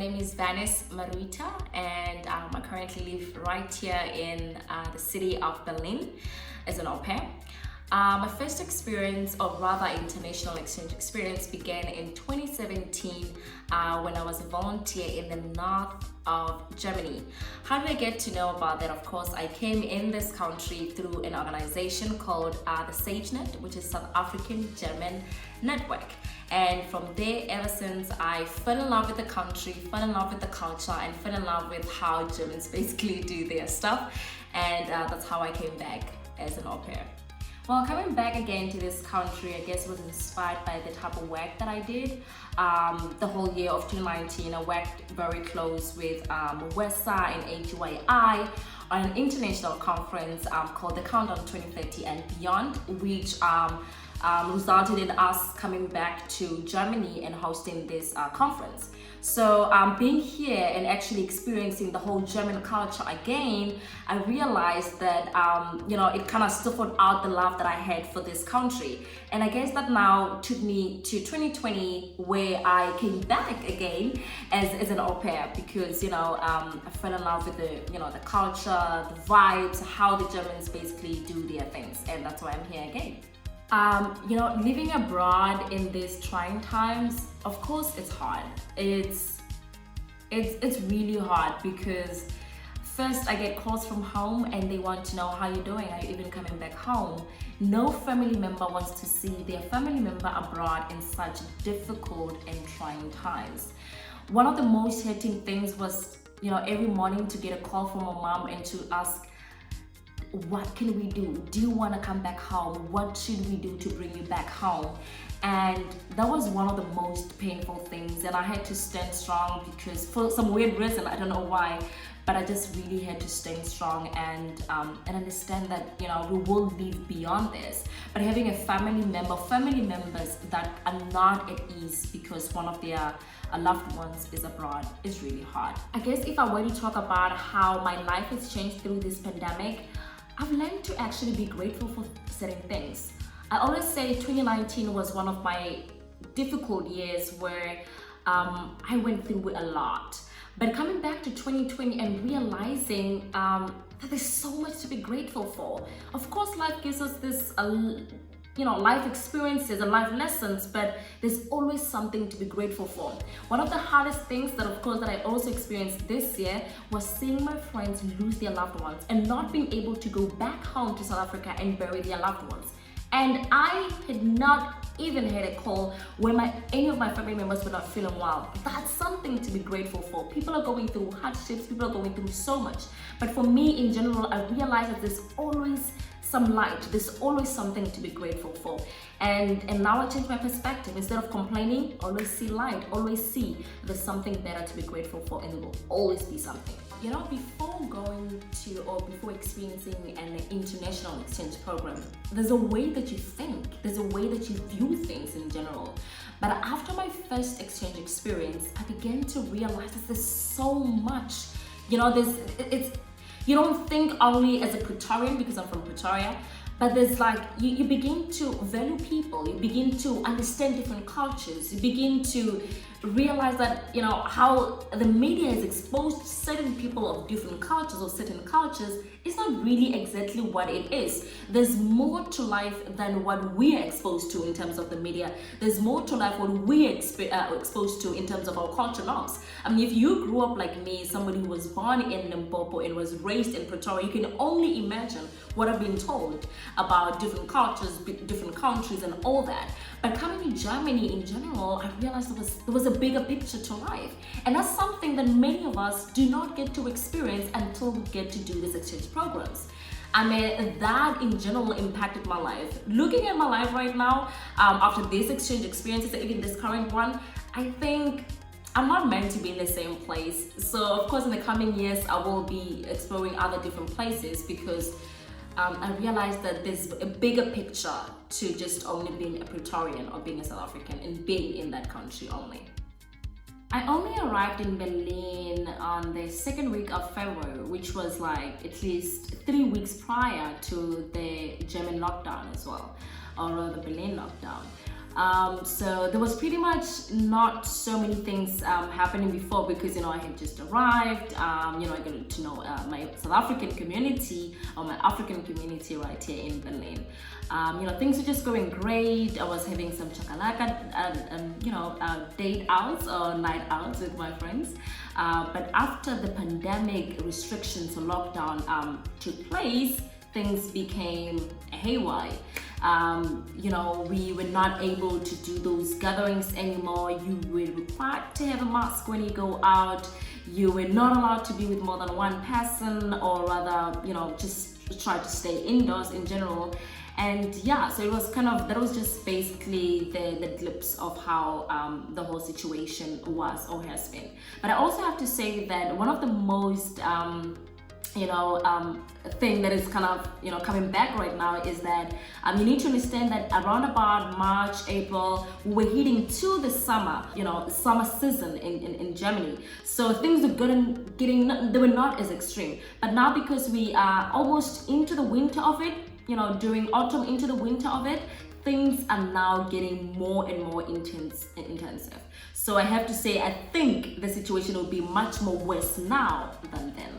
name is Venice Marutha, and I currently live right here in the city of Berlin as an au pair. My first experience, or rather international exchange experience, began in 2017 when I was a volunteer in the north of Germany. How did I get to know about that? Of course, I came in this country through an organization called the SageNet, which is South African German Network. And from there, ever since, I fell in love with the country, fell in love with the culture, and fell in love with how Germans basically do their stuff. And that's how I came back as an au pair. Well, coming back again to this country, I guess was inspired by the type of work that I did. The whole year of 2019, I worked very close with WESA and AGYI on an international conference called the Countdown 2030 and Beyond, which resulted in us coming back to Germany and hosting this conference. So being here and actually experiencing the whole German culture again, I realized that it kind of stifled out the love that I had for this country. And I guess that now took me to 2020, where I came back again as an au pair because I fell in love with the culture, the vibes, how the Germans basically do their things, and that's why I'm here again. Living abroad in these trying times, of course it's hard. It's really hard because first I get calls from home and they want to know how you're doing, are you even coming back home? No family member wants to see their family member abroad in such difficult and trying times. One of the most hurting things was, every morning to get a call from my mom and to ask, what can we do? Do you want to come back home? What should we do to bring you back home? And that was one of the most painful things, and I had to stand strong because for some weird reason, I don't know why, but I just really had to stand strong and understand that we will live beyond this. But having family members that are not at ease because one of their loved ones is abroad is really hard. I guess if I were to talk about how my life has changed through this pandemic, I've learned to actually be grateful for certain things. I always say 2019 was one of my difficult years where I went through a lot. But coming back to 2020 and realizing that there's so much to be grateful for. Of course, life gives us this life experiences and life lessons, but there's always something to be grateful for. One of the hardest things that I also experienced this year was seeing my friends lose their loved ones and not being able to go back home to South Africa and bury their loved ones. And I had not even had a call where any of my family members were not feeling well. That's something to be grateful for. People are going through hardships, people are going through so much. But for me in general, I realized that there's always some light, there's always something to be grateful for. And now I changed my perspective. Instead of complaining, always see light, always see there's something better to be grateful for, and there will always be something. Before going to or before experiencing an international exchange program, there's a way that you think, there's a way that you view things in general. But after my first exchange experience, I began to realize that there's so much, you don't think only as a Pretorian, because I'm from Pretoria, but there's you begin to value people, you begin to understand different cultures, you begin to realize that, how the media has exposed certain people of different cultures or certain cultures is not really exactly what it is. There's more to life than what we are exposed to in terms of the media. There's more to life what we are exposed to in terms of our culture norms. I mean, if you grew up like me, somebody who was born in Limpopo and was raised in Pretoria, you can only imagine what I've been told about different cultures, different countries and all that. But coming to Germany in general, I realized there was a bigger picture to life. And that's something that many of us do not get to experience until we get to do these exchange programs. I mean, that in general impacted my life. Looking at my life right now, after these exchange experiences, even this current one, I think I'm not meant to be in the same place. So of course, in the coming years, I will be exploring other different places because I realized that there's a bigger picture to just only being a Praetorian or being a South African and being in that country only. I only arrived in Berlin on the second week of February, which was at least 3 weeks prior to the German lockdown as well, or the Berlin lockdown. So there was pretty much not so many things happening before, because I had just arrived. I got to know my South African community, or my African community right here in Berlin. Things were just going great. I was having some chakalaka, date outs or night outs with my friends. But after the pandemic restrictions or lockdown took place, things became haywire. We were not able to do those gatherings anymore. You were required to have a mask when you go out. You were not allowed to be with more than one person, or rather, just try to stay indoors in general. And yeah, so it was that was just basically the glimpse of how the whole situation was or has been. But I also have to say that one of the most thing that is coming back right now is that you need to understand that around about March, April, we're heading to the summer, summer season in Germany. So things are they were not as extreme. But now, because we are almost into the winter of it, during autumn into the winter of it, things are now getting more and more intensive. So I have to say, I think the situation will be much more worse now than then.